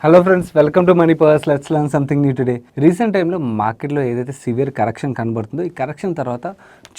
Hello friends, welcome to money purse. Let's learn something new today. Recent టైంలో మార్కెట్లో ఏదైతే severe correction కనబడుతుందో, ఈ correction తర్వాత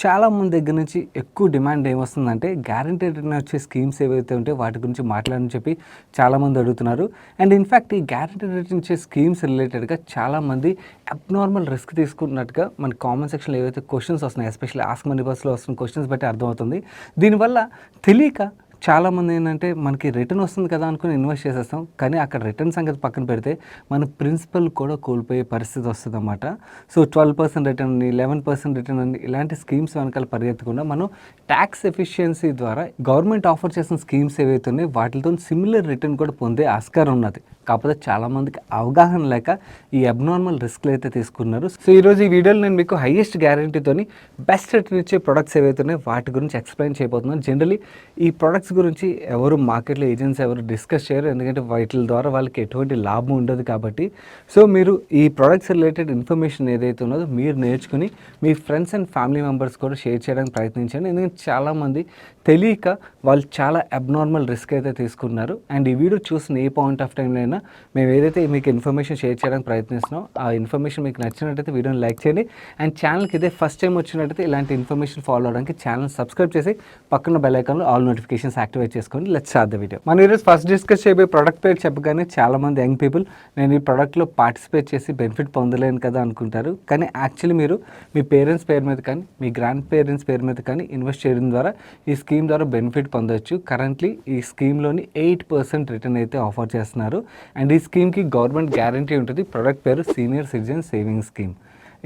చాలా మంది దగ్గర నుంచి ఎక్కువ డిమాండ్ ఏమొస్తుందంటే గ్యారంటీడ్ రిటర్న్ వచ్చే స్కీమ్స్ ఏవైతే ఉంటే వాటి గురించి మాట్లాడని చెప్పి చాలామంది అడుగుతున్నారు. అండ్ ఇన్ఫ్యాక్ట్ ఈ గ్యారంటీడ్ రిటర్న్ ఇచ్చే స్కీమ్స్ రిలేటెడ్గా చాలామంది అబ్నార్మల్ రిస్క్ తీసుకున్నట్టుగా మన కామెంట్ సెక్షన్లో ఏవైతే క్వశ్చన్స్ వస్తున్నాయి, ఎస్పెషల్లీ ఆస్క్ మనీ పర్స్లో వస్తున్న క్వశ్చన్స్ బట్టి అర్థమవుతుంది. దీనివల్ల తెలియక చాలామంది ఏంటంటే మనకి రిటర్న్ వస్తుంది కదా అనుకుని ఇన్వెస్ట్ చేసేస్తాం, కానీ అక్కడ రిటర్న్ సంగతి పక్కన పెడితే మన ప్రిన్సిపల్ కూడా కోల్పోయే పరిస్థితి వస్తుంది అన్నమాట. సో 12% రిటర్న్ అని, 11% రిటర్న్ అని ఇలాంటి స్కీమ్స్ వెనకాల పరిగెత్తకుండా మనం ట్యాక్స్ ఎఫిషియన్సీ ద్వారా గవర్నమెంట్ ఆఫర్ చేసిన స్కీమ్స్ ఏవైతే ఉన్నాయో వాటితో సిమిలర్ రిటర్న్ కూడా పొందే ఆస్కారం ఉన్నది. కాకపోతే చాలామందికి అవగాహన లేక ఈ అబ్నార్మల్ రిస్క్లు అయితే తీసుకున్నారు. సో ఈరోజు ఈ వీడియోలో నేను మీకు హైయెస్ట్ గ్యారంటీతోని బెస్ట్ రిటర్న్ ఇచ్చే ప్రొడక్ట్స్ ఏవైతే ఉన్నాయో వాటి గురించి ఎక్స్ప్లెయిన్ చేయబోతున్నాను. జనరలీ ఈ ప్రొడక్ట్స్ గురించి ఎవరు మార్కెట్లో ఏజెంట్స్ ఎవరు డిస్కస్ చేయరు, ఎందుకంటే వాటి ద్వారా వాళ్ళకి ఎటువంటి లాభం ఉండదు కాబట్టి. సో మీరు ఈ ప్రొడక్ట్స్ రిలేటెడ్ ఇన్ఫర్మేషన్ ఏదైతే ఉన్నదో మీరు నేర్చుకుని మీ ఫ్రెండ్స్ అండ్ ఫ్యామిలీ మెంబర్స్ కూడా షేర్ చేయడానికి ప్రయత్నించండి. ఎందుకంటే చాలామంది తెలియక వాళ్ళు చాలా అబ్నార్మల్ రిస్క్ అయితే తీసుకున్నారు. అండ్ ఈ వీడియో చూసిన ఏ పాయింట్ ఆఫ్ టైంలో అయినా మేము ఏదైతే మీకు ఇన్ఫర్మేషన్ షేర్ చేయడానికి ప్రయత్నిస్తున్నాం ఆ ఇన్ఫర్మేషన్ మీకు నచ్చినట్టయితే వీడియోని లైక్ చేయండి. అండ్ ఛానల్కి ఇదే ఫస్ట్ టైం వచ్చినట్టయితే ఇలాంటి ఇన్ఫర్మేషన్ ఫాలో అవడానికి ఛానల్ సబ్స్క్రైబ్ చేసి పక్కన బెల్ ఐకాన్లో ఆల్ నోటిఫికేషన్స్ యాక్టివేట్ చేసుకోండి. Let's start the video. మనం ఈరోజు ఫస్ట్ డిస్కస్ చేయబోయే ప్రొడక్ట్ పేరు చెప్పగానే చాలామంది యంగ్ పీపుల్ నేను ఈ ప్రొడక్ట్లో పార్టిసిపేట్ చేసి బెనిఫిట్ పొందలేను కదా అనుకుంటారు. కానీ యాక్చువల్లీ మీరు మీ పేరెంట్స్ పేరు మీద కానీ మీ గ్రాండ్ పేరెంట్స్ పేరు మీద కానీ ఇన్వెస్ట్ చేయడం ద్వారా ఈ స్కీమ్ ద్వారా బెనిఫిట్ పొందవచ్చు. కరెంట్లీ ఈ స్కీమ్లోని 8% రిటర్న్ అయితే ఆఫర్ చేస్తున్నారు. అండ్ ఈ స్కీమ్కి గవర్నమెంట్ గ్యారంటీ ఉంటుంది. ప్రొడక్ట్ పేరు సీనియర్ సిటిజన్ సేవింగ్ స్కీమ్.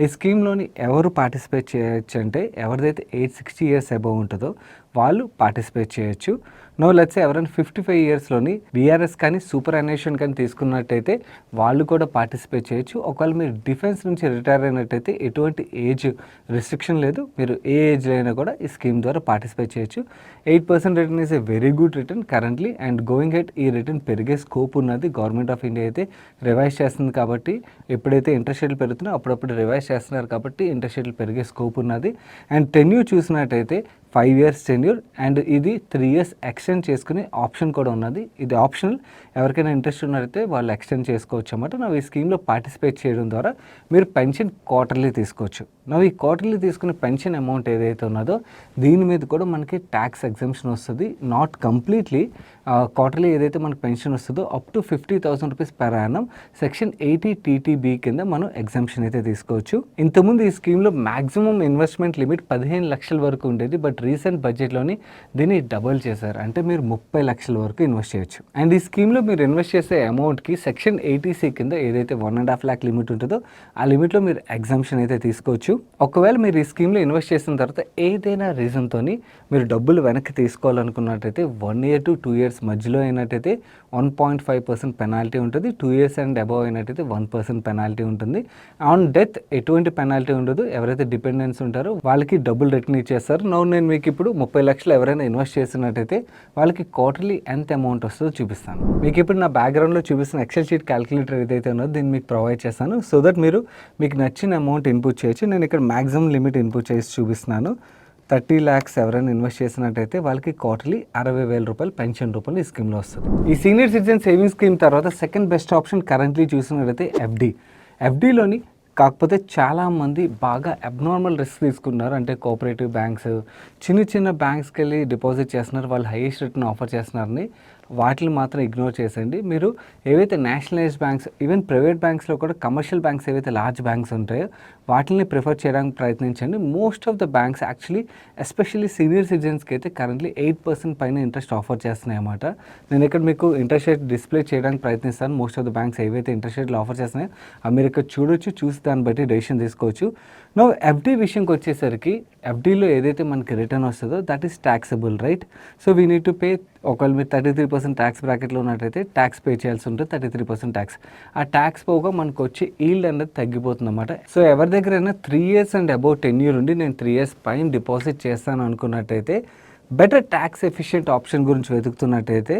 ఈ స్కీమ్లోని ఎవరు పార్టిసిపేట్ చేయొచ్చు అంటే ఎవరిదైతే 60 ఇయర్స్ అబవ్ ఉంటుందో వాళ్ళు పార్టిసిపేట్ చేయొచ్చు. నో లెట్స్ ఎవరైనా 55 ఇయర్స్లోని బీఆర్ఎస్ కానీ సూపర్ అన్వేషన్ కానీ తీసుకున్నట్టయితే వాళ్ళు కూడా పార్టిసిపేట్ చేయొచ్చు. ఒకవేళ మీరు డిఫెన్స్ నుంచి రిటైర్ అయినట్టయితే ఎటువంటి ఏజ్ రిస్ట్రిక్షన్ లేదు, మీరు ఏ ఏజ్లో అయినా కూడా ఈ స్కీమ్ ద్వారా పార్టిసిపేట్ చేయొచ్చు. 8% return is a very good return currently. And going head ఈ రిటర్న్ పెరిగే స్కోప్ ఉన్నది. గవర్నమెంట్ ఆఫ్ ఇండియా అయితే రివైజ్ చేస్తుంది కాబట్టి ఎప్పుడైతే ఇంట్రెస్ట్ రేట్లు పెరుగుతున్నా అప్పుడప్పుడు రివైజ్ చేస్తున్నారు కాబట్టి ఇంట్రెస్ట్ రేట్లు పెరిగే స్కోప్ ఉన్నది. అండ్ టెన్యూర్ చూసినట్టయితే 5 ఇయర్స్ టెన్యూర్ అండ్ ఇది 3 ఇయర్స్ ఎక్స్టెండ్ చేసుకునే ఆప్షన్ కూడా ఉన్నది. ఇది ఆప్షనల్, ఎవరికైనా ఇంట్రెస్ట్ ఉన్నట్టయితే వాళ్ళు ఎక్స్టెండ్ చేసుకోవచ్చు అన్నమాట. ఈ స్కీమ్లో పార్టిసిపేట్ చేయడం ద్వారా మీరు పెన్షన్ క్వార్టర్లీ తీసుకోవచ్చు. ఈ క్వార్టర్లీ తీసుకునే పెన్షన్ అమౌంట్ ఏదైతే ఉన్నదో దీని మీద కూడా మనకి ట్యాక్స్ ఎగ్జంప్షన్ వస్తుంది. నాట్ కంప్లీట్లీ క్వార్టర్లీ ఏదైతే మనకు పెన్షన్ వస్తుందో up to 50,000 rupees per Yanam section 80 TTB కింద మనం ఎగ్జంప్షన్ అయితే తీసుకోవచ్చు. ఇంతకుముందు ఈ స్కీమ్లో మ్యాక్సిమం ఇన్వెస్ట్మెంట్ లిమిట్ 15 లక్షల వరకు ఉండేది. బట్ రీసెంట్ బడ్జెట్లోని దీన్ని డబుల్ చేశారు, అంటే మీరు 30 లక్షల వరకు ఇన్వెస్ట్ చేయొచ్చు. అండ్ ఈ స్కీమ్లో మీరు ఇన్వెస్ట్ చేసే అమౌంట్కి సెక్షన్ 80C కింద ఏదైతే 1.5 lakh లిమిట్ ఉంటుందో ఆ లిమిట్లో మీరు ఎగ్జంప్షన్ అయితే తీసుకోవచ్చు. ఒకవేళ మీరు ఈ స్కీమ్లో ఇన్వెస్ట్ చేసిన తర్వాత ఏదైనా రీజన్తో మీరు డబ్బులు వెనక్కి తీసుకోవాలనుకున్నట్టయితే 1 year to 2 years మధ్యలో అయినట్టయితే 1.5% పెనాల్టీ ఉంటుంది. 2 years అండ్ అబవ్ అయినట్టయితే 1% పెనాల్టీ ఉంటుంది. ఆన్ డెత్ ఎటువంటి పెనాల్టీ ఉండదు. ఎవరైతే డిపెండెన్స్ ఉంటారో వాళ్ళకి డబ్బులు రిటర్న్ ఇచ్చేస్తారు. నేను మీకు ఇప్పుడు 30 లక్షలు ఎవరైనా ఇన్వెస్ట్ చేసినట్టయితే వాళ్ళకి క్వార్టర్లీ ఎంత అమౌంట్ వస్తుందో చూపిస్తాను. మీకు ఇప్పుడు నా బ్యాక్గ్రౌండ్లో చూపిస్తున్న ఎక్సెల్ షీట్ క్యాలిక్యులేటర్ ఏదైతే ఉన్నదో దీన్ని మీకు ప్రొవైడ్ చేస్తాను. సో దట్ మీరు మీకు నచ్చిన అమౌంట్ ఇన్పుట్ చేయొచ్చు. నేను ఇక్కడ మ్యాక్సిమం లిమిట్ ఇన్పుట్ చేసి చూపిస్తున్నాను. 30 lakhs ఎవరైనా ఇన్వెస్ట్ చేసినట్టయితే వాళ్ళకి క్వార్టర్లీ 60,000 రూపాయలు పెన్షన్ రూపంలో ఈ స్కీమ్లో వస్తుంది. ఈ సీనియర్ సిటిజన్ సేవింగ్ స్కీమ్ తర్వాత సెకండ్ బెస్ట్ ఆప్షన్ కరెంట్లీ చూసినట్టయితే ఎఫ్డీలోని కాకపోతే చాలామంది బాగా అబ్నార్మల్ రిస్క్ తీసుకున్నారు. అంటే కోఆపరేటివ్ బ్యాంక్స్ చిన్న బ్యాంక్స్కి వెళ్ళి డిపాజిట్ చేస్తున్నారు, వాళ్ళు హైయెస్ట్ రిటర్న్ ఆఫర్ చేస్తున్నారని వాటిని మాత్రం ఇగ్నోర్ చేసేయండి. మీరు ఏవైతే నేషనలైజ్డ్ బ్యాంక్స్, ఈవెన్ ప్రైవేట్ బ్యాంక్స్లో కూడా కమర్షియల్ బ్యాంక్స్ ఏవైతే లార్జ్ బ్యాంక్స్ ఉంటాయో వాటిని ప్రిఫర్ చేయడానికి ప్రయత్నించండి. Most of the banks actually especially senior సిటిజన్స్కి అయితే కరెంట్లీ 8% పైన ఇంట్రెస్ట్ ఆఫర్ చేస్తున్నాయి అన్నమాట. నేను ఇక్కడ మీకు ఇంట్రెస్ట్ రేట్ డిస్ప్లే చేయడానికి ప్రయత్నిస్తాను. మోస్ట్ ఆఫ్ ద బ్యాంక్స్ ఏవైతే ఇంట్రెస్ట్ రేట్లు ఆఫర్ చేస్తున్నాయో అవి మీరు ఇక్కడ చూడొచ్చు, చూసి దాన్ని బట్టి డెసిషన్ తీసుకోవచ్చు. ఎఫ్డీ విషయంకి వచ్చేసరికి ఎఫ్డీలో ఏదైతే మనకి రిటర్న్ వస్తుందో that is taxable, right? So we need to pay. ఒకవేళ మీరు 33% ట్యాక్స్ బ్రాకెట్లో ఉన్నట్టయితే ట్యాక్స్ పే చేయాల్సి ఉంటుంది, 33% ట్యాక్స్. ఆ ట్యాక్స్ పోగా మనకు వచ్చే ఈల్డ్ అనేది తగ్గిపోతుంది అన్నమాట. సో ఎవరి దగ్గరైనా 3 years అండ్ అబౌవ్ టెన్యూర్ ఉండి నేను 3 years పైన డిపాజిట్ చేస్తాను అనుకున్నట్టయితే బెటర్ ట్యాక్స్ ఎఫిషియెంట్ ఆప్షన్ గురించి వెతుకుతున్నట్టయితే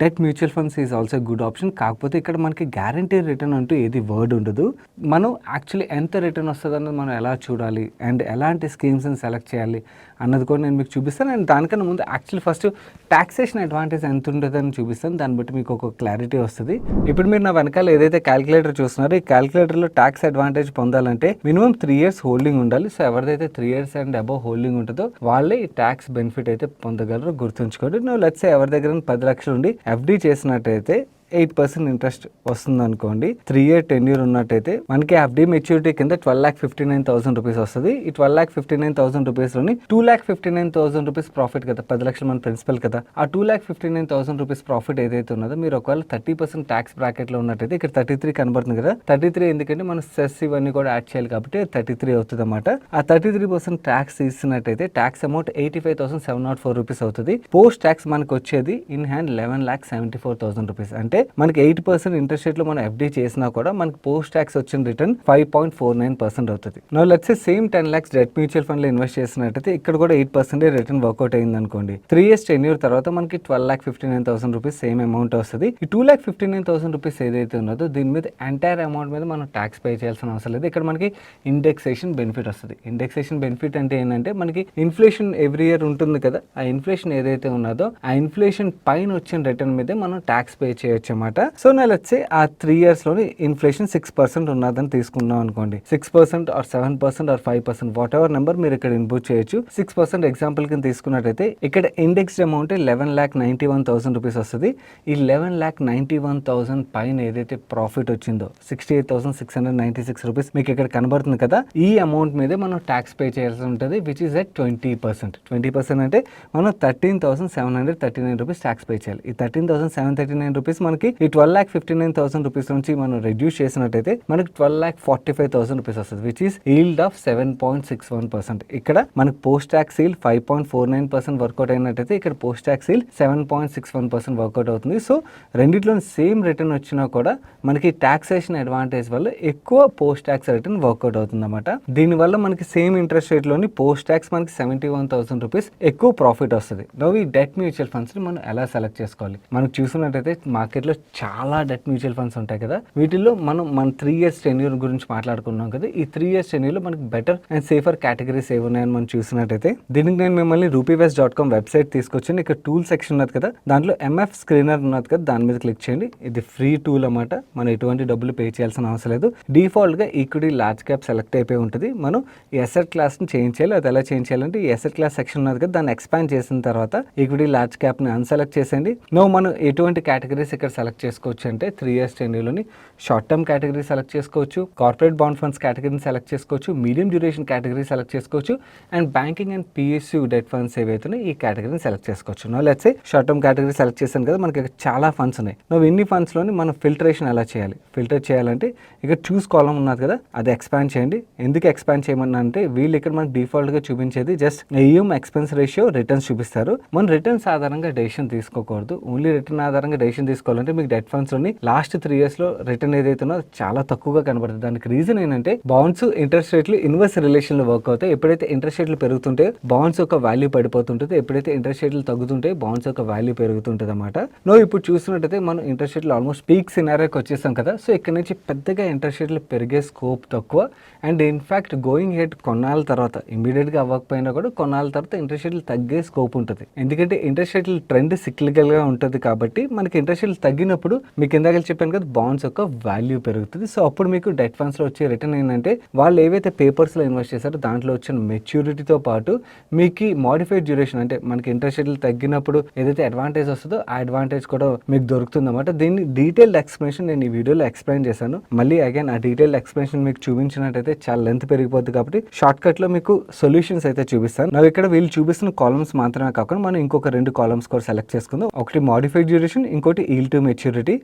debt mutual funds is also good option. కాకపోతే ఇక్కడ మనకి గ్యారంటీ రిటర్న్ అంటూ ఏది వర్డ్ ఉండదు. మనం యాక్చువల్లీ ఎంత రిటర్న్ వస్తుంది అన్నది మనం ఎలా చూడాలి అండ్ ఎలాంటి స్కీమ్స్ని సెలెక్ట్ చేయాలి అన్నది కూడా నేను మీకు చూపిస్తాను. అండ్ దానికన్నా ముందు యాక్చువల్లీ ఫస్ట్ టాక్సేషన్ అడ్వాంటేజ్ ఎంత ఉంటుందని చూపిస్తాను. దాన్ని బట్టి మీకు ఒక క్లారిటీ వస్తుంది. ఇప్పుడు మీరు నా వెనకాల ఏదైతే క్యాలిక్యులేటర్ చూస్తున్నారో ఈ క్యాలిక్యులేటర్లో ట్యాక్స్ అడ్వాంటేజ్ పొందాలంటే మినిమం 3 years హోల్డింగ్ ఉండాలి. సో ఎవరిదైతే 3 years అండ్ అబవ్ హోల్డింగ్ ఉంటుందో వాళ్ళే ఈ ట్యాక్స్ బెనిఫిట్ అయితే పొందగలరు, గుర్తుంచుకోండి. నువ్వు లెట్స్ సే ఎవరి దగ్గర 10 లక్షలు ఉండి ఎఫ్డి చేసినట్టయితే 8% ఇంట్రెస్ట్ వస్తుంది అనుకోండి. 3 year tenure ఉన్నట్టయితే మనకి ఎఫ్డి మెచ్యూరిటీ కింద 12,59,000 రూపీస్ వస్తుంది. ఈ 12,59,000 రూపీస్లోని 2,59,000 రూపీస్ ప్రాఫిట్ కదా, 10 లక్షలు మన ప్రిన్సిపల్ కదా. ఆ 2,59,000 రూపీస్ ప్రాఫిట్ ఏదైతే ఉన్నదో మీరు ఒకవేళ 30% ట్యాక్స్ బ్రాకెట్లో ఉన్నట్టయితే ఇక్కడ 33 కనబడుతుంది కదా. 33 ఎందుకంటే మనం సెస్ ఇవన్నీ కూడా యాడ్ చేయాలి కాబట్టి 33 అవుతుంది అన్నమాట. ఆ 33% ట్యాక్స్ తీసినట్టయితే ట్యాక్స్ అమౌంట్ 85,704 రూపీస్ అవుతుంది. పోస్ట్ ట్యాక్స్ మనకు వచ్చేది ఇన్ హ్యాండ్ 11,74,000 రూపీస్. అంటే మనకి 8% ఇంట్రెస్ట్ రేట్లో మనం ఎఫ్డి చేసినా కూడా మనకి పోస్ట్ ట్యాక్స్ వచ్చిన రిటర్న్ 5.49% అవుతుంది. No let's say same 10 lakhs debt mutual fund లో ఇన్వెస్ట్ చేసినట్టయితే ఇక్కడ కూడా 8% రిటర్న్ వర్కౌట్ అయింది అనుకోండి. 3 years టెన్యూర్ తర్వాత మనకి 12,59,000 రూపీస్ సేమ్ అమౌంట్ వస్తుంది. ఈ 2,59,000 రూపీస్ ఏదైతే ఉన్నదో దీని మీద ఎంటైర్ అమౌంట్ మీద మనం ట్యాక్స్ పే చేయాల్సిన అవసరం లేదు. ఇక్కడ మనకి ఇండెక్సేషన్ బెనిఫిట్ వస్తుంది. ఇండెక్సేషన్ బెనిఫిట్ అంటే ఏంటంటే మనకి ఇన్ఫ్లేషన్ ఎవ్రీ ఇయర్ ఉంటుంది కదా, ఆ ఇన్ఫ్లేషన్ ఏదైతే ఉన్నదో ఆ ఇన్ఫ్లేషన్ పైన వచ్చిన రిటర్న్ మీదే మనం ట్యాక్స్ పే చేయొచ్చు అన్నమాట. సో నా వచ్చి ఆ 3 years లోని ఇన్ఫ్లేషన్ 6% ఉన్నదని తీసుకున్నాం అనుకోండి. 6% or 7% or 5% whatever number మీరు ఇక్కడ ఇన్పుట్ చేయొచ్చు. 6% ఎగ్జాంపుల్ కింద తీసుకున్నట్టయితే ఇక్కడ ఇండెక్స్డ్ అమౌంట్ 11,91,000 రూపీస్ వస్తుంది. ఈ 11,91,000 పైన ఏదైతే ప్రాఫిట్ వచ్చిందో 68,696 రూపీస్ మీకు ఇక్కడ కనబడుతుంది కదా, ఈ అమౌంట్ మీదే మనం ట్యాక్స్ పే చేయాల్సి ఉంటుంది విచ్ ఇస్ అట్ 20%. 20% అంటే మనం 13,739 రూపీస్ ట్యాక్స్ పే చేయాలి. ఈ 13,739 రూపీస్ మనకి ఈ 12,59,000 రూపీస్ నుంచి మనం రెడ్యూస్ చేసినట్టయితే మనకి 12,45,000 రూపీస్ వస్తుంది విచ్ ఈస్ ఈల్డ్ ఆఫ్ 7.61%. ఇక్కడ మనకి పోస్ట్ ట్యాక్స్ ఈల్డ్ 5.49% వర్కౌట్ అయినట్టయితే ఇక్కడ పోస్ట్ ట్యాక్స్ ఈల్డ్ 7.61% వర్కౌట్ అవుతుంది. సో రెండిట్లో సేమ్ రిటర్న్ వచ్చినా కూడా మనకి టాక్సేషన్ అడ్వాంటేజ్ వల్ల ఎక్కువ పోస్ట్ ట్యాక్స్ రిటర్న్ వర్కౌట్ అవుతుంది అన్నమాట. దీనివల్ల మనకి సేమ్ ఇంట్రెస్ట్ రేట్ లోని పోస్ట్ ట్యాక్స్ మనకి 71,000 రూపీస్ ఎక్కువ ప్రాఫిట్ వస్తుంది. నవ్వు ఈ డెట్ మ్యూచువల్ ఫండ్స్ ని మనం ఎలా సెలెక్ట్ చేసుకోవాలి? మనకు చూసుకున్నట్టయితే మార్కెట్లో చాలా డెట్ మ్యూచువల్ ఫండ్స్ ఉంటాయి కదా, వీటిల్లో మన 3 years టెన్యూర్ గురించి మాట్లాడుకున్నాం కదా. ఈ 3 years టెన్యూర్లో మనకి బెటర్ అండ్ సేఫర్ కేటగిరీస్ ఏమున్నాయని మనం చూసినట్టయితే దీనికి నేను మిమ్మల్ని rupeewest.com వెబ్సైట్ తీసుకొచ్చాను. ఇక్కడ టూల్ సెక్షన్ ఉన్నది కదా, దాంట్లో MF స్క్రీనర్ ఉన్నది కదా, దాని మీద క్లిక్ చేయండి. ఇది ఫ్రీ టూల్ అన్నమాట, మనం ఎటువంటి డబ్బులు పే చేయాల్సిన అవసరం లేదు. డిఫాల్ట్గా ఈక్విటీ లార్జ్ క్యాప్ సెలెక్ట్ అయిపోయి ఉంటుంది. మనం ఈ ఎసెట్ క్లాస్ని చేంజ్ చేయాలి. అది ఎలా చేంజ్ చేయాలంటే ఈ ఎసెట్ క్లాస్ సెక్షన్ ఉన్నది కదా, దాన్ని ఎక్స్పాండ్ చేసిన తర్వాత ఈక్విటీ లార్జ్ క్యాప్ని అన్సెలెక్ట్ చేసేయండి. మనం ఎటువంటి కేటగిరీస్ ఇక్కడ సెలెక్ట్ చేసుకోవచ్చు అంటే 3 years టెన్యూర్లోని షార్ట్ టర్మ్ కేటగిరీ సెలెక్ట్ చేసుకోవచ్చు, కార్పొరేట్ బాండ్ ఫండ్స్ కేటగిరీని సెలెక్ట్ చేసుకోవచ్చు, మీడియం డ్యూరేషన్ కేటగిరీ సెలెక్ట్ చేసుకోవచ్చు, and banking and PSU debt funds ఏవైతే ఈ కేటగిరీని సెలెక్ట్ చేసుకోవచ్చు. Let's say short term category select చేశాను కదా, మనకి చాలా ఫండ్స్ ఉన్నాయి. ఇన్ని ఫండ్స్లోని మనం ఫిల్టరేషన్ ఎలా చేయాలి? ఫిల్టర్ చేయాలంటే ఇక్కడ చూస్ కాలం ఉన్నది కదా, అది ఎక్స్పాండ్ చేయండి. ఎందుకు ఎక్స్పాండ్ చేయమన్నా అంటే వీళ్ళు ఇక్కడ మనకి డిఫాల్ట్గా చూపించేది just AUM expense ratio returns చూపిస్తారు. మనం రిటర్న్స్ ఆధారంగా డెసిషన్ తీసుకోకూడదు. ఓన్లీ రిటర్న్ ఆధారంగా డెసిషన్ తీసుకోవాలంటే మీకు డెట్ ఫండ్స్ లోని లాస్ట్ 3 years లో రిటర్న్ ఏదైతే ఉన్నదో చాలా తక్కువగా కనబడుతుంది. దానికి రీజన్ ఏంటంటే బాండ్స్ ఇంట్రెస్ట్ రేట్లు ఇన్వర్స్ రిలేషన్ లో వర్క్ అవుతాయి. ఎప్పుడైతే ఇంట్రెస్ట్ రేట్లు పెరుగుతుంటే బాండ్స్ యొక్క వాల్యూ పడిపోతుంటుంది, ఎప్పుడైతే ఇంట్రెస్ట్ రేట్లు తగ్గుతుంటే బాండ్స్ యొక్క వాల్యూ పెరుగుతుంటుంది అన్నమాట. ఇప్పుడు చూస్తున్నట్టయితే మనం ఇంట్రెస్ట్ రేట్లు ఆల్మోస్ట్ పీక్ సినారియోకి వచ్చేసాం కదా. సో ఇక్కడ నుంచి పెద్దగా ఇంట్రెస్ట్ రేట్లు పెరిగే స్కోప్ తక్కువ. అండ్ ఇన్ఫాక్ట్ గోయింగ్ హెడ్ కొన్నాళ్ళ తర్వాత ఇమీడియట్ గా అవ్వకపోయినా కూడా కొన్నాళ్ళ తర్వాత ఇంట్రెస్ట్ రేట్లు తగ్గే స్కోప్ ఉంటుంది. ఎందుకంటే ఇంట్రెస్ట్ రేట్ల ట్రెండ్ సిక్లికల్ గా ఉంటుంది కాబట్టి మనకి ఇంట్రెస్ట్ రేట్లు తగ్గినప్పుడు మీకు ఇందాక చెప్పాను కదా బాండ్స్ యొక్క వాల్యూ పెరుగుతుంది. సో అప్పుడు మీకు డెట్ ఫండ్స్ లో వచ్చే రిటర్న్ ఏంటంటే వాళ్ళు ఏవైతే పేపర్స్ లో ఇన్వెస్ట్ చేశారో దాంట్లో వచ్చిన మెచ్యూరిటీతో పాటు మీకు మాడిఫైడ్ డ్యూరేషన్ అంటే మనకి ఇంట్రెస్ట్ రేట్లు తగ్గినప్పుడు ఏదైతే అడ్వాంటేజ్ వస్తుందో ఆ అడ్వాంటేజ్ కూడా మీకు దొరుకుతుంది అన్నమాట. దీన్ని డీటెయిల్డ్ ఎక్స్ప్లెనేషన్ నేను ఈ వీడియోలో ఎక్స్ప్లెయిన్ చేశాను. మళ్ళీ అగైన్ ఆ డీటెయిల్డ్ ఎక్స్ప్లెనేషన్ మీకు చూపించినట్టయితే చాలా లెంత్ పెరిగిపోద్ది కాబట్టి షార్ట్ కట్ లో మీకు సొల్యూషన్స్ అయితే చూపిస్తాను. నాకు ఇక్కడ వీళ్ళు చూపిస్తున్న కాలమ్స్ మాత్రమే కాకుండా మనం ఇంకొక 2 కాలమ్స్ కూడా సెలెక్ట్ చేసుకుందాం. ఒకటి మాడిఫైడ్ డ్యూరేషన్, ఇంకోటి ఈల్డ్ టు మెచ్యూరిటీ.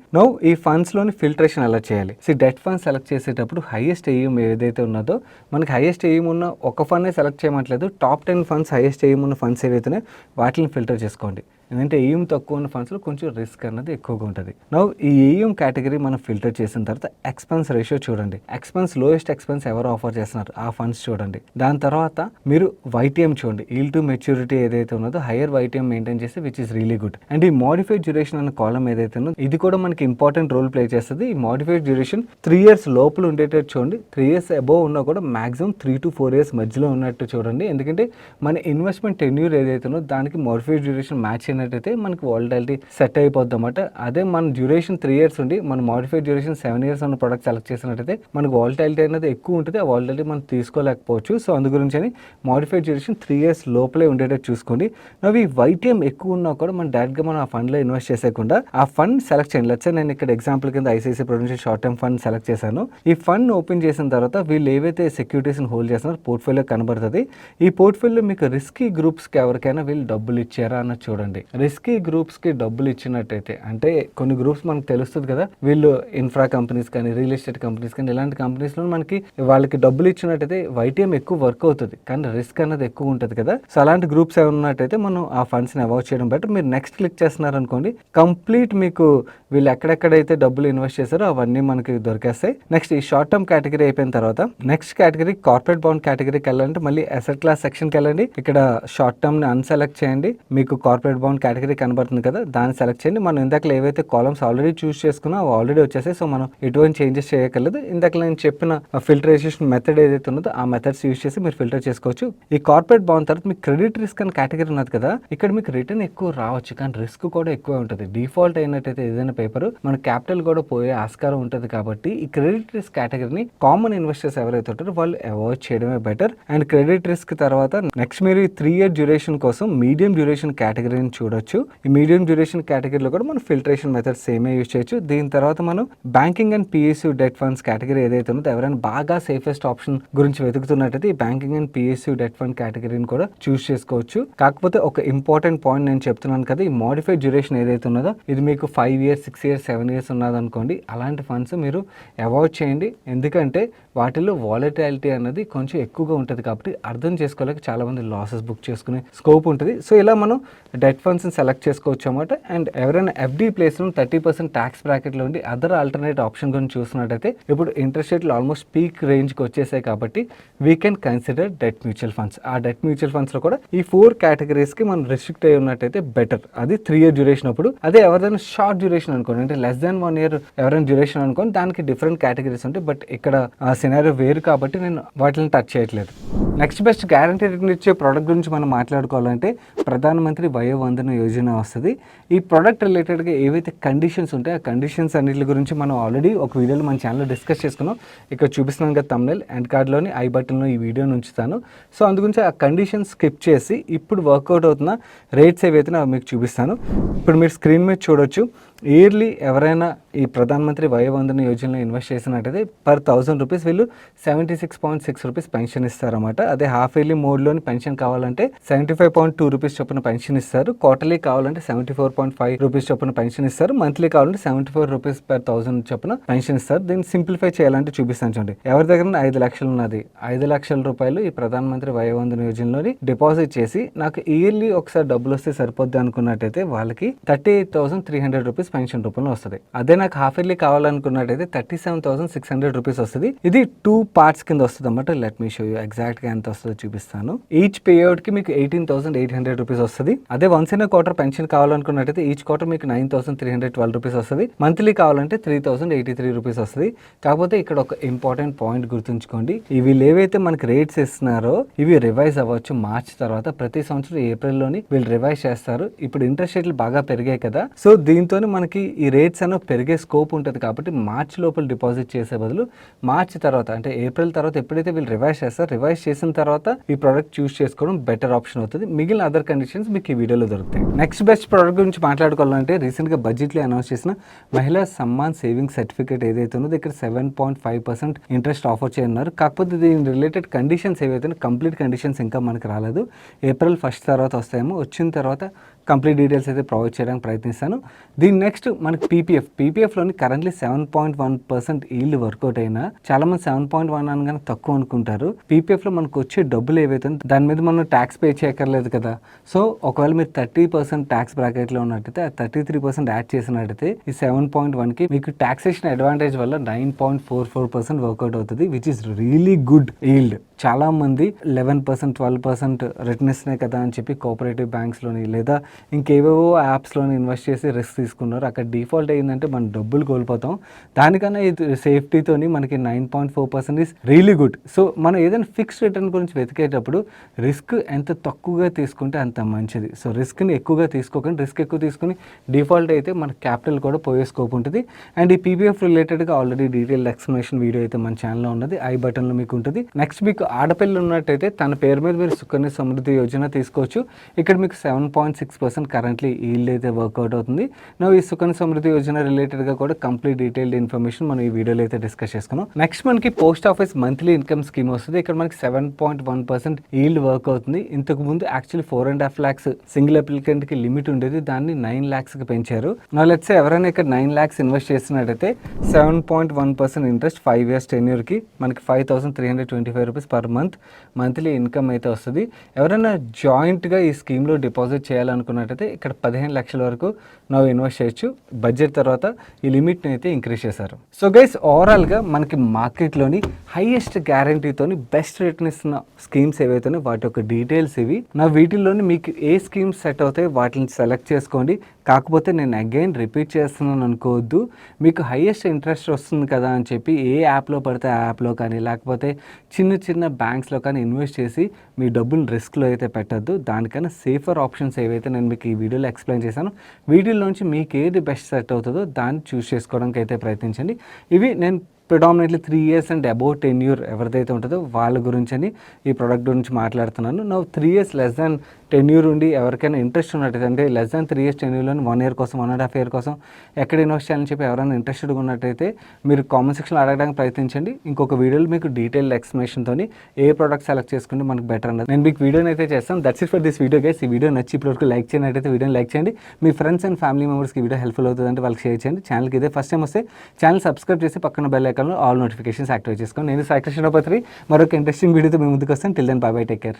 ఈ ఫండ్స్ లోని ఫిల్టరేషన్ ఎలా చేయాలి? డెట్ ఫండ్ సెలెక్ట్ చేసేటప్పుడు హైయెస్ట్ AUM ఏదైతే ఉన్నదో మనకి హైయెస్ట్ AUM ఉన్న ఒక ఫండ్ సెలెక్ట్ చేయమట్లేదు. టాప్ 10 ఫండ్స్ హైయెస్ట్ AUM ఉన్న ఫండ్స్ ఏవైతే వాటిని ఫిల్టర్ చేసుకోండి. ఎందుకంటే ఏఎం తక్కువ ఉన్న ఫండ్స్లో కొంచెం రిస్క్ అన్నది ఎక్కువగా ఉంటుంది. నౌ ఈ ఏఎం కేటగిరీ మనం ఫిల్టర్ చేసిన తర్వాత ఎక్స్పెన్స్ రేషియో చూడండి. లోయెస్ట్ ఎక్స్పెన్స్ ఎవరు ఆఫర్ చేస్తున్నారు ఆ ఫండ్స్ చూడండి. దాని తర్వాత మీరు వైటీఎం చూడండి. ఈల్డ్ టు మెచ్యూరిటీ ఏదైతే ఉన్నదో హైయర్ వైటీఎం మెయింటైన్ చేస్తే which is really good. And ఈ మోడిఫైడ్ డ్యూరేషన్ అన్న కాలం ఏదైతే ఉన్నదో ఇది కూడా మనకి ఇంపార్టెంట్ రోల్ ప్లే చేస్తుంది. ఈ మోడిఫైడ్ డ్యూరేషన్ 3 years లోపల ఉండేటట్టు చూడండి. 3 years అబోవ్ ఉన్నా కూడా మాక్సిమం 3 to 4 years మధ్యలో ఉన్నట్టు చూడండి. ఎందుకంటే మన ఇన్వెస్ట్మెంట్ టెన్యూర్ ఏదైతే ఉన్నదో దానికి మోడిఫైడ్ డ్యూరేషన్ మ్యాచ్ అయినట్టయితే మనకి వాలటిలిటీ సెట్ అయిపోద్ది అన్నమాట. అదే మన డ్యూరేషన్ 3 years ఉండి మన మోడిఫైడ్ డ్యూరేషన్ 7 years ఉన్న ప్రొడక్ట్ సెలెక్ట్ చేసినట్టయితే మనకు వాలటిలిటీ అనేది ఎక్కువ ఉంటుంది. ఆ వాలటిలిటీ మనం తీసుకోలేకపోవచ్చు. సో అందు గురించి అని మోడిఫైడ్ డ్యూరేషన్ 3 years లోపలే ఉండేటట్టు చూసుకోండి. నవ్వు ఈ వైటీఎం ఎక్కువ ఉన్నా కూడా మనం డైరెక్ట్గా మనం ఆ ఫండ్లో ఇన్వెస్ట్ చేసేయకుండా ఆ ఫండ్ సెలెక్ట్ చేయండి. లెట్స్ సే నేను ఇక్కడ ఎగ్జాంపుల్ కింద ICICI Prudential short term fund select చేశాను. ఈ ఫండ్ ఓపెన్ చేసిన తర్వాత వీళ్ళు ఏవైతే సెక్యూరిటీస్ని హోల్డ్ చేస్తున్నారో పోర్ట్ఫోలియో కనబడుతుంది. ఈ పోర్ట్ఫోలియో మీకు రిస్కీ గ్రూప్స్కి ఎవరికైనా వీళ్ళు డబ్బులు ఇచ్చారా అన్నది చూడండి. రిస్కీ గ్రూప్స్కి డబ్బులు ఇచ్చినట్టయితే అంటే కొన్ని గ్రూప్స్ మనకు తెలుస్తుంది కదా, వీళ్ళు ఇన్ఫ్రా కంపెనీస్ కానీ రియల్ ఎస్టేట్ కంపెనీస్ కానీ ఇలాంటి కంపెనీస్లో మనకి వాళ్ళకి డబ్బులు ఇచ్చినట్టయితే వైటీఎం ఎక్కువ వర్క్ అవుతుంది కానీ రిస్క్ అనేది ఎక్కువ ఉంటుంది కదా. సో అలాంటి గ్రూప్స్ ఏమైనా ఉన్నట్టయితే మనం ఆ ఫండ్స్ని అవాయిడ్ చేయడం బెటర్. మీరు నెక్స్ట్ క్లిక్ చేస్తున్నారు అనుకోండి, కంప్లీట్ మీకు వీళ్ళు ఎక్కడెక్కడైతే డబ్బులు ఇన్వెస్ట్ చేశారో అవన్నీ మనకి దొరికేస్తాయి. నెక్స్ట్ ఈ షార్ట్ టర్మ్ కేటగిరీ అయిపోయిన తర్వాత నెక్స్ట్ కేటగిరీ కార్పొరేట్ బాండ్ కేటగిరీకి వెళ్ళాలంటే మళ్ళీ అసెట్ క్లాస్ సెక్షన్కి వెళ్ళండి. ఇక్కడ షార్ట్ టర్మ్ని అన్సెలెక్ట్ చేయండి. మీకు కార్పొరేట్ బాండ్ కేటగిరీ కనబడుతుంది కదా, దాన్ని సెలెక్ట్ చేయండి. మనం ఇందాక ఏవైతే కాలమ్స్ ఆల్రెడీ చూస్ చేసుకున్నా అవి ఆల్రెడీ వచ్చేసాయి. సో మనం ఎటువంటి చేంజెస్ చేయగలదు. ఇందాక నేను చెప్పిన ఫిల్టరైజేషన్ మెథడ్ ఏదైతే ఉన్నదో ఆ మెథడ్స్ యూస్ చేసి మీరు ఫిల్టర్ చేసుకోవచ్చు. ఈ కార్పొరేట్ బాండ్ తర్వాత మీకు క్రెడిట్ రిస్క్ అని కేటగిరీ ఉన్నది కదా, ఇక్కడ మీకు రిటర్న్ ఎక్కువ రావచ్చు కానీ రిస్క్ కూడా ఎక్కువ ఉంటుంది. డిఫాల్ట్ అయినట్టయితే ఏదైనా పేపర్ మన క్యాపిటల్ కూడా పోయే ఆస్కారం ఉంటుంది. కాబట్టి ఈ క్రెడిట్ రిస్క్ కేటగిరీని కామన్ ఇన్వెస్టర్స్ ఎవరైతే ఉంటారో వాళ్ళు అవాయిడ్ చేయడమే బెటర్. అండ్ క్రెడిట్ రిస్క్ తర్వాత నెక్స్ట్ మీరు ఈ 3 year డ్యూరేషన్ కోసం మీడియం డ్యూరేషన్ కేటగిరీని చూడొచ్చు. ఈ మీడియం డ్యూరేషన్ కేటగిరీలో కూడా మనం ఫిల్టరేషన్ మెథడ్ సేమే యూజ్ చేయొచ్చు. దీని తర్వాత మనం banking and PSU debt funds category ఏదైతే ఉందో ఎవరైనా బాగా సేఫెస్ట్ ఆప్షన్ గురించి వెతుకుతున్నట్టయితే ఈ banking and PSU debt fund కేటగిరీని కూడా చూస్ చేసుకోవచ్చు. కాకపోతే ఒక ఇంపార్టెంట్ పాయింట్ నేను చెప్తున్నాను కదా, ఈ మోడిఫైడ్ డ్యూరేషన్ ఏదైతే ఉన్నదో ఇది మీకు 5 years 6 years 7 years ఉన్నదనుకోండి, అలాంటి ఫండ్స్ మీరు అవాయిడ్ చేయండి. ఎందుకంటే వాటిలో వాలటిలిటీ అన్నది కొంచెం ఎక్కువగా ఉంటుంది. కాబట్టి అర్థం చేసుకోలేక చాలా మంది లాసెస్ బుక్ చేసుకునే స్కోప్ ఉంటుంది. సో ఇలా మనం డెట్ ఫండ్స్ని సెలెక్ట్ చేసుకోవచ్చు అన్నమాట. అండ్ ఎవరైనా ఎఫ్డి ప్లేస్లో 30% ట్యాక్స్ బ్రాకెట్లో ఉండి అదర్ ఆల్టర్నేట్ ఆప్షన్ గురించి చూసినట్టయితే ఇప్పుడు ఇంట్రెస్ట్ రేట్లు ఆల్మోస్ట్ పీక్ రేంజ్కి వచ్చేసాయి. కాబట్టి we can consider debt mutual funds. ఆ డెట్ మ్యూచువల్ ఫండ్స్లో కూడా ఈ 4 కేటగిరీస్కి మనం రిస్ట్రిక్ట్ అయి ఉన్నట్టయితే బెటర్. అది 3 year డ్యూరేషన్ అప్పుడు. అదే ఎవరైనా షార్ట్ డ్యూరేషన్ అనుకోండి, అంటే లెస్ దాన్ 1 year ఎవరైనా డ్యూరేషన్ అనుకోండి, దానికి డిఫరెంట్ కేటగిరీస్ ఉంటాయి. బట్ ఇక్కడ ఆ సినారియో వేరు కాబట్టి నేను వాటిని టచ్ చేయట్లేదు. నెక్స్ట్ బెస్ట్ గ్యారంటీ రిటర్న్ ఇచ్చే ప్రోడక్ట్ గురించి మనం మాట్లాడుకోవాలంటే ప్రధానమంత్రి వయో వందన యోజన వస్తుంది. ఈ ప్రోడక్ట్ రిలేటెడ్గా ఏవైతే కండిషన్స్ ఉంటాయో ఆ కండిషన్స్ అన్నిటి గురించి మనం ఆల్రెడీ ఒక వీడియోలో మన ఛానల్లో డిస్కస్ చేసుకున్నాం. ఇక్కడ చూపిస్తున్నాను కదా తమ్నెల్, ఎండ్ కార్డ్లోని ఐ బటన్లో ఈ వీడియోని ఉంచుతాను. సో అందుగురించి ఆ కండిషన్స్ స్కిప్ చేసి ఇప్పుడు వర్కౌట్ అవుతున్న రేట్స్ ఏవైతే అవి మీకు చూపిస్తాను. ఇప్పుడు మీరు స్క్రీన్ మీద చూడొచ్చు. ఇయర్లీ ఎవరైనా ఈ ప్రధానమంత్రి వయో వందన యోజనలో ఇన్వెస్ట్ చేసినట్టయితే per 1000 రూపీస్ వీళ్ళు 76.6 రూపీస్ పెన్షన్ ఇస్తారన్నమాట. అదే హాఫ్ ఇయర్లీ మోడ్లోని పెన్షన్ కావాలంటే 75.2 రూపీస్ చొప్పున పెన్షన్ ఇస్తారు. క్వార్టర్లీ కావాలంటే 74.5 రూపీస్ చొప్పున పెన్షన్ ఇస్తారు. మంత్లీ కావాలంటే 74 రూపీస్ per 1000 చొప్పున పెన్షన్ ఇస్తారు. దీన్ని సింప్లిఫై చేయాలంటే చూపిస్తాను చూడండి. ఎవరి దగ్గర 5 లక్షలు ఉన్నది, 5 లక్షల రూపాయలు ఈ ప్రధానమంత్రి వయో వందన యోజనలోని డిపాజిట్ చేసి నాకు ఇయర్లీ ఒకసారి డబ్బులు వస్తే సరిపోద్ది అనుకున్నట్టయితే వాళ్ళకి 38,300 రూపీస్ పెన్షన్ రూపంలో వస్తుంది. అదే నాకు హాఫ్ ఇయర్లీ కావాలనుకున్నట్టయితే 37,600 రూపీస్ వస్తుంది. ఇది 2 parts కింద వస్తుంది అన్నమాట. లెట్ మీ షో యూ ఎగ్జాక్ట్గా ఎంత వస్తుందో చూపిస్తాను. ఈచ్ పేఅవుట్ కి మీకు 18,800 రూపీస్ వస్తుంది. అదే వన్స్ ఇన్ క్వార్టర్ పెన్షన్ కావాలనుకున్నట్టయితే ఈచ్ క్వార్టర్ మీకు 9,312 రూపీస్ వస్తుంది. మంత్లీ కావాలంటే 3,083 రూపీస్ వస్తుంది. కాకపోతే ఇక్కడ ఒక ఇంపార్టెంట్ పాయింట్ గుర్తుంచుకోండి, వీళ్ళు ఏవైతే మనకి రేట్స్ ఇస్తున్నారో ఇవి రివైజ్ అవ్వచ్చు మార్చ్ తర్వాత. ప్రతి సంవత్సరం ఏప్రిల్లోని వీళ్ళు రివైజ్ చేస్తారు. ఇప్పుడు ఇంట్రెస్ట్ రేట్లు బాగా పెరిగాయి కదా, సో దీంతో మనకి ఈ రేట్స్ అనేవి పెరిగే స్కోప్ ఉంటుంది. కాబట్టి మార్చ్ లోపల డిపాజిట్ చేసే బదులు మార్చ్ తర్వాత అంటే ఏప్రిల్ తర్వాత ఎప్పుడైతే వీళ్ళు రివైజ్ చేస్తారు, రివైజ్ చేసిన తర్వాత ఈ ప్రోడక్ట్ చూస్ చేసుకోవడం బెటర్ ఆప్షన్ అవుతుంది. మిగిలిన అదర్ కండిషన్స్ మీకు ఈ వీడియోలో దొరుకుతాయి. నెక్స్ట్ బెస్ట్ ప్రోడక్ట్ గురించి మాట్లాడుకోవాలంటే రీసెంట్గా బడ్జెట్లో అనౌన్స్ చేసిన మహిళా సమ్మాన్ సేవింగ్ సర్టిఫికేట్ ఏదైతే ఉన్నదో ఇక్కడ 7.5% ఇంట్రెస్ట్ ఆఫర్ చేయనున్నారు. కాకపోతే దీని రిలేటెడ్ కండిషన్స్ ఏవైతే కంప్లీట్ కండిషన్స్ ఇంకా మనకి రాలేదు. ఏప్రిల్ 1 తర్వాత వస్తాయేమో. వచ్చిన తర్వాత కంప్లీట్ డీటెయిల్స్ అయితే ప్రొవైడ్ చేయడానికి ప్రయత్నిస్తాను. దీని నెక్స్ట్ మనకి పీపీఎఫ్లోని కరెంట్లీ 7.1% ఈల్డ్ వర్కౌట్ అయినా చాలామంది 7.1 అనగానే తక్కువ అనుకుంటారు. పీపీఎఫ్లో మనకు వచ్చే డబ్బులు ఏవైతే దాని మీద మనం ట్యాక్స్ పే చేయక్కర్లేదు కదా. సో ఒకవేళ మీరు 30% ట్యాక్స్ బ్రాకెట్లో ఉన్నట్టయితే 33% యాడ్ చేసినట్టయితే ఈ 7.1కి మీకు టాక్సేషన్ అడ్వాంటేజ్ వల్ల 9.44% వర్కౌట్ అవుతుంది, which is really good yield. చాలా మంది 11%, 12% రిటర్న్ ఇస్తున్నాయి కదా అని చెప్పి కోఆపరేటివ్ బ్యాంక్స్లోని లేదా ఇంకేవేవో యాప్స్లోని ఇన్వెస్ట్ చేసి రిస్క్ తీసుకున్నారు. అక్కడ డిఫాల్ట్ అయ్యిందంటే మనం డబ్బులు కోల్పోతాం. దానికన్నా ఇది సేఫ్టీతోని మనకి 9.4% ఈస్ రియలీ గుడ్. సో మనం ఏదైనా ఫిక్స్డ్ రిటర్న్ గురించి వెతికేటప్పుడు రిస్క్ ఎంత తక్కువగా తీసుకుంటే అంత మంచిది. సో రిస్క్ని ఎక్కువగా తీసుకోకండి. రిస్క్ ఎక్కువ తీసుకుని డిఫాల్ట్ అయితే మన క్యాపిటల్ కూడా పోయే స్కోప్ ఉంటుంది. అండ్ ఈ పీపీఎఫ్ రిలేటెడ్గా ఆల్రెడీ డీటెయిల్ ఎక్స్ప్లెనేషన్ వీడియో అయితే మన ఛానల్లో ఉన్నది, ఐ బటన్లో మీకు ఉంటుంది. నెక్స్ట్ మీకు ఆడపిల్లలు ఉన్నట్టయితే తన పేరు మీద మీరు సుకన్య సమృద్ధి యోజన తీసుకోవచ్చు. ఇక్కడ మీకు 7.6% కరెంట్లీ ఈల్డ్ అయితే వర్కౌట్ అవుతుంది. ఈ సుకన్య సమృద్ధి యోజన రిలేటెడ్గా కూడా కంప్లీట్ డీటెయిల్డ్ ఇన్ఫర్మేషన్ మనం ఈ వీడియోలో అయితే డిస్కస్ చేసుకున్నాం. నెక్స్ట్ మనకి post office monthly income scheme వస్తుంది. ఇక్కడ మనకి 7.1% ఈల్డ్ వర్క్ అవుతుంది. ఇంతకు ముందు యాక్చువల్లీ 4.5 lakhs సింగిల్ అప్లికెంట్కి లిమిట్ ఉండేది, దాన్ని 9 lakhsకి పెంచారు. లెట్స్ ఎవరైనా ఇక్కడ 9 lakhs ఇన్వెస్ట్ చేసినట్టయితే 7.1% ఇంట్రెస్ట్ 5 years టెన్యూర్కి మనకి 5,325 rupees per month monthly income అయితే వస్తుంది. ఎవరైనా జాయింట్గా ఈ స్కీమ్లో డిపాజిట్ చేయాలనుకున్నట్టయితే ఇక్కడ 15 లక్షల వరకు ఇన్వెస్ట్ చేయొచ్చు. బడ్జెట్ తర్వాత ఈ లిమిట్ని అయితే ఇంక్రీజ్ చేశారు. సో గైస్, ఓవరాల్గా మనకి మార్కెట్లోని హైయెస్ట్ గ్యారంటీతోని బెస్ట్ రిటర్న్ ఇస్తున్న స్కీమ్స్ ఏవైతే వాటి యొక్క డీటెయిల్స్ ఇవి. వీటిల్లోని మీకు ఏ స్కీమ్స్ సెట్ అవుతాయి వాటిని సెలెక్ట్ చేసుకోండి. కాకపోతే నేను అగైన్ రిపీట్ చేస్తున్నాను అనుకోవద్దు, మీకు హైయెస్ట్ ఇంట్రెస్ట్ వస్తుంది కదా అని చెప్పి ఏ యాప్లో పడితే ఆ యాప్లో కానీ లేకపోతే చిన్న చిన్న బ్యాంక్స్లో కానీ ఇన్వెస్ట్ చేసి మీ డబ్బులు రిస్క్లో అయితే పెట్టద్దు. దానికన్నా సేఫర్ ఆప్షన్స్ ఏవైతే నేను మీకు ఈ వీడియోలో ఎక్స్ప్లెయిన్ చేశాను, వీటిల్లోంచి మీకు ఏది బెస్ట్ సెట్ అవుతుందో దాన్ని చూస్ చేసుకోవడానికి అయితే ప్రయత్నించండి. ఇవి నేను predominantly 3 years and above tenure ఎవరిదైతే ఉంటుందో వాళ్ళ గురించి అని ఈ ప్రోడక్ట్ గురించి మాట్లాడుతున్నాను. 3 years లెస్ దాన్ టెన్యూర్ ఉండి ఎవరికైనా ఇంట్రెస్ట్ ఉన్నట్టయితే, అంటే లెస్ దాన్ 3 years టెన్యూర్లోని 1 year కోసం 1.5 year కోసం ఎక్కడ ఇన్వెస్ట్ చేయాలని చెప్పి ఎవరైనా ఇంట్రెస్టెడ్గా ఉన్నట్టయితే మీరు కామెంట్ సెక్షన్లో అడగడానికి ప్రయత్నించండి. ఇంకొక వీడియోలో మీకు డీటెయిల్ ఎక్స్ప్లెనేషన్తో ఏ ప్రోడక్ట్ సెలెక్ట్ చేసుకుంటే మనకు బెటర్ అన్నది నేను మీకు వీడియోని అయితే చేస్తాను. That's it for this video guys. ఈ వీడియో నచ్చి ఇప్పటివరకు లైక్ చేయనట్టయితే వీడియోని లైక్ చేయండి. మీ ఫ్రెండ్స్ అండ్ ఫ్యామిలీ మెంబర్స్కి వీడియో హెల్ప్ఫుల్ అవుతుందంటే వాళ్ళకి షేర్ చేయండి. ఛానల్కి ఇదే ఫస్ట్ టైం వస్తే ఛానల్ సబ్స్క్రైబ్ చేసి పక్కన బెల్ ఐకాన్లో ఆల్ నోటిఫికేషన్స్ యాక్టివేట్ చేసుకోండి. నేను సాయి కృష్ణ పత్రి మరొక ఇంట్రెస్టింగ్ వీడియోతో మీ ముందుకు వస్తాను. Till then bye bye, take care.